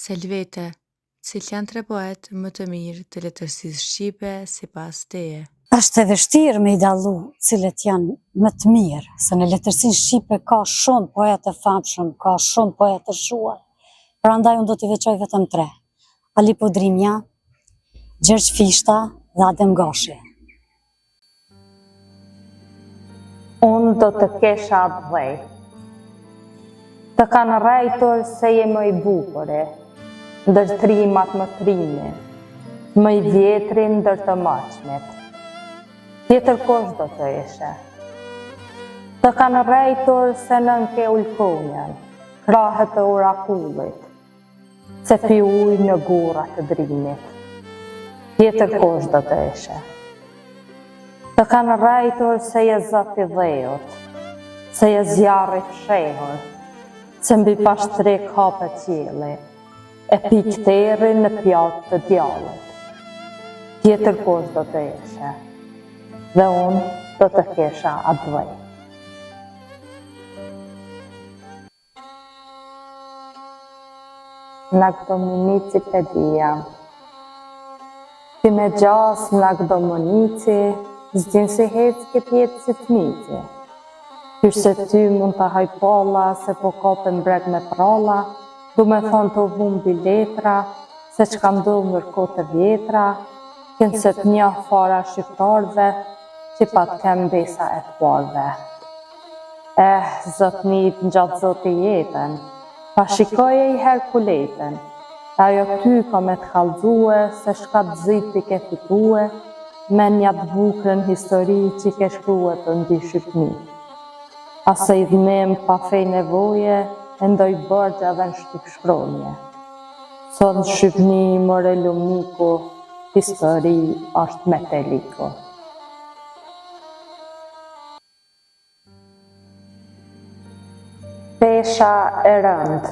Selvete, cilë janë tre poet më të mirë të letërsisë shqipe sipas teje? Është e vështirë me i dallu cilët janë më të mirë, se në letërsinë shqipe ka shumë poetë të famshëm, ka shumë poetë të shuar. Prandaj unë do t'i veçoj vetëm tre: Ali Podrimja, Gjergj Fishta dhe Adem Gashi. Unë do të kesha dhej. Të kanë rajtur se je më i bukuri, ndër trimat më trimi, më i vjetri ndër të maqmit. Tjetër kush do të ishe. Të kanë rajtur se nën ke ulkonjen, krahët të urakullit, se pi ujë në gurat të drimit. Tjetër kush do të ishe. Të kanë rajtur se je zot i dheut, se je zjarri fshehur, se mbi pashtrik hapet qielli, e pik terri në pjatë të djallit. Tjetër kush do të ishe, dhe unë do të kesha atë dhej. Në këto munici pedia, ti me gjas në këto munici, zgjën si hecë këtë jetë si të mici. Kyrse ty mund të hajpalla, se po kapën breg me pralla, du me thonë të vumbi letra, se që kam ndodhë nërko të vjetra, kënë se të një fara shqiptarve, që pa të kem besa e të parve. Zotnit në gjatë zoti jetën, pa shikoje i Herkuletën, ajo ty ka me të kalzue, se shka të ziti ke fitue, me një të bukrën histori që ke shkruet të ndi shqipni. Ase i dhënim pa fej nevoje, e ndoj bërgja dhe në shtyp shkronje. Sot në shqipni more lumniku, histori është me teliku. Pesha e rënd.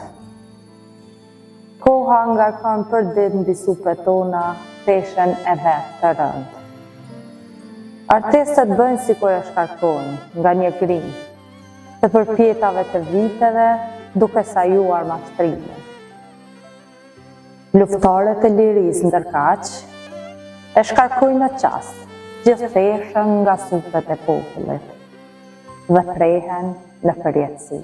Koha ngarkon për dit mbi supet tona, peshen e vetë të rënd. Artistët bëjnë si kur e shkarkojnë nga një grimë, të përpjetave të viteve duke sajuar mashtrimin. Luftarët e liris ndërkaq e shkarkojnë në qast, gjithë peshën nga supet e popullit dhe prehen në përjetësi.